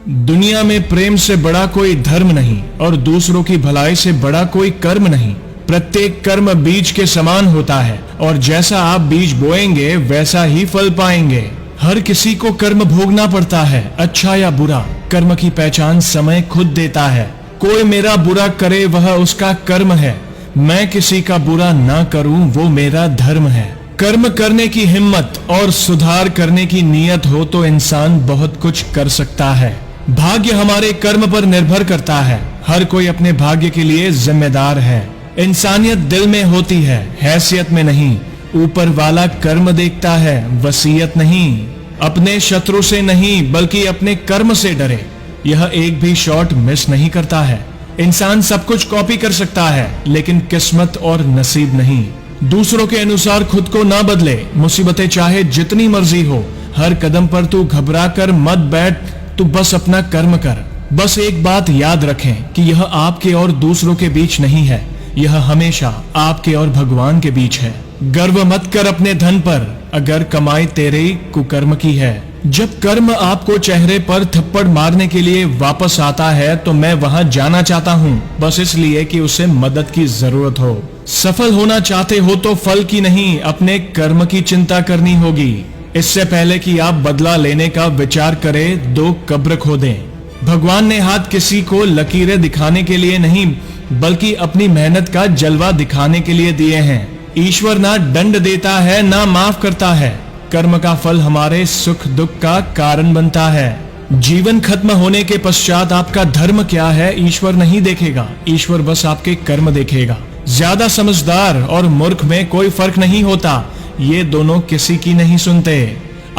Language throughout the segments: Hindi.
दुनिया में प्रेम से बड़ा कोई धर्म नहीं और दूसरों की भलाई से बड़ा कोई कर्म नहीं। प्रत्येक कर्म बीज के समान होता है और जैसा आप बीज बोएंगे वैसा ही फल पाएंगे। हर किसी को कर्म भोगना पड़ता है, अच्छा या बुरा। कर्म की पहचान समय खुद देता है। कोई मेरा बुरा करे वह उसका कर्म है, मैं किसी का बुरा ना करूं वो मेरा धर्म है। कर्म करने की हिम्मत और सुधार करने की नीयत हो तो इंसान बहुत कुछ कर सकता है। भाग्य हमारे कर्म पर निर्भर करता है। हर कोई अपने भाग्य के लिए जिम्मेदार है। इंसानियत दिल में होती है, हैसियत में नहीं। ऊपर वाला कर्म देखता है, वसीयत नहीं। अपने शत्रु से नहीं बल्कि अपने कर्म से डरे। यह एक भी शॉट मिस नहीं करता है। इंसान सब कुछ कॉपी कर सकता है लेकिन किस्मत और नसीब नहीं। दूसरों के अनुसार खुद को ना बदले, मुसीबतें चाहे जितनी मर्जी हो। हर कदम पर तू घबरा कर मत बैठ, तू बस अपना कर्म कर। बस एक बात याद रखें कि यह आपके और दूसरों के बीच नहीं है, यह हमेशा आपके और भगवान के बीच है। गर्व मत कर अपने धन पर, अगर कमाई तेरे कुकर्म की है। जब कर्म आपको चेहरे पर थप्पड़ मारने के लिए वापस आता है तो मैं वहां जाना चाहता हूं, बस इसलिए कि उसे मदद की जरूरत हो। सफल होना चाहते हो तो फल की नहीं, अपने कर्म की चिंता करनी होगी। इससे पहले कि आप बदला लेने का विचार करें, 2 कब्र खोदें। भगवान ने हाथ किसी को लकीरें दिखाने के लिए नहीं बल्कि अपनी मेहनत का जलवा दिखाने के लिए दिए हैं। ईश्वर ना दंड देता है ना माफ करता है। कर्म का फल हमारे सुख दुख का कारण बनता है। जीवन खत्म होने के पश्चात आपका धर्म क्या है ईश्वर नहीं देखेगा, ईश्वर बस आपके कर्म देखेगा। ज्यादा समझदार और मूर्ख में कोई फर्क नहीं होता, ये दोनों किसी की नहीं सुनते।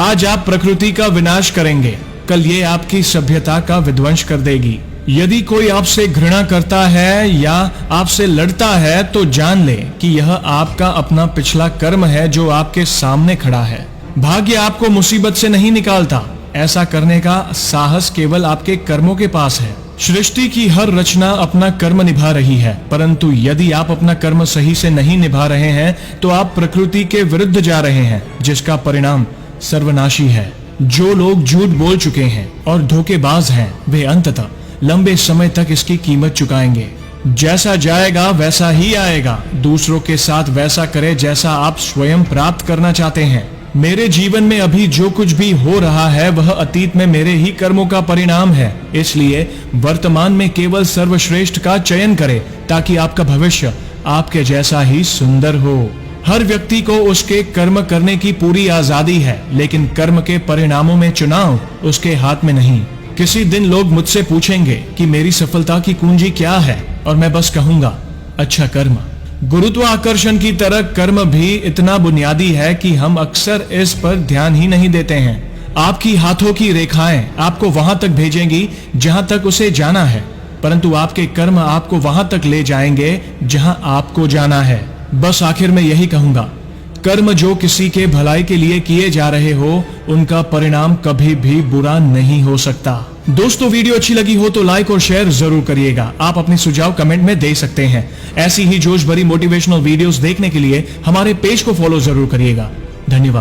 आज आप प्रकृति का विनाश करेंगे, कल ये आपकी सभ्यता का विध्वंस कर देगी। यदि कोई आपसे घृणा करता है या आपसे लड़ता है तो जान ले कि यह आपका अपना पिछला कर्म है जो आपके सामने खड़ा है। भाग्य आपको मुसीबत से नहीं निकालता, ऐसा करने का साहस केवल आपके कर्मों के पास है। सृष्टि की हर रचना अपना कर्म निभा रही है, परंतु यदि आप अपना कर्म सही से नहीं निभा रहे हैं तो आप प्रकृति के विरुद्ध जा रहे हैं, जिसका परिणाम सर्वनाशी है। जो लोग झूठ बोल चुके हैं और धोखेबाज हैं, वे अंततः लंबे समय तक इसकी कीमत चुकाएंगे। जैसा जाएगा वैसा ही आएगा। दूसरों के साथ वैसा करें जैसा आप स्वयं प्राप्त करना चाहते हैं। मेरे जीवन में अभी जो कुछ भी हो रहा है वह अतीत में मेरे ही कर्मों का परिणाम है, इसलिए वर्तमान में केवल सर्वश्रेष्ठ का चयन करें ताकि आपका भविष्य आपके जैसा ही सुंदर हो। हर व्यक्ति को उसके कर्म करने की पूरी आजादी है, लेकिन कर्म के परिणामों में चुनाव उसके हाथ में नहीं। किसी दिन लोग मुझसे पूछेंगे कि मेरी सफलता की कुंजी क्या है और मैं बस कहूंगा, अच्छा कर्म। गुरुत्वाकर्षण की तरह कर्म भी इतना बुनियादी है कि हम अक्सर इस पर ध्यान ही नहीं देते हैं। आपकी हाथों की रेखाएं आपको वहां तक भेजेंगी जहां तक उसे जाना है, परंतु आपके कर्म आपको वहां तक ले जाएंगे जहां आपको जाना है। बस आखिर में यही कहूंगा, कर्म जो किसी के भलाई के लिए किए जा रहे हो उनका परिणाम कभी भी बुरा नहीं हो सकता। दोस्तों, वीडियो अच्छी लगी हो तो लाइक और शेयर जरूर करिएगा। आप अपने सुझाव कमेंट में दे सकते हैं। ऐसी ही जोश भरी मोटिवेशनल वीडियोस देखने के लिए हमारे पेज को फॉलो जरूर करिएगा। धन्यवाद।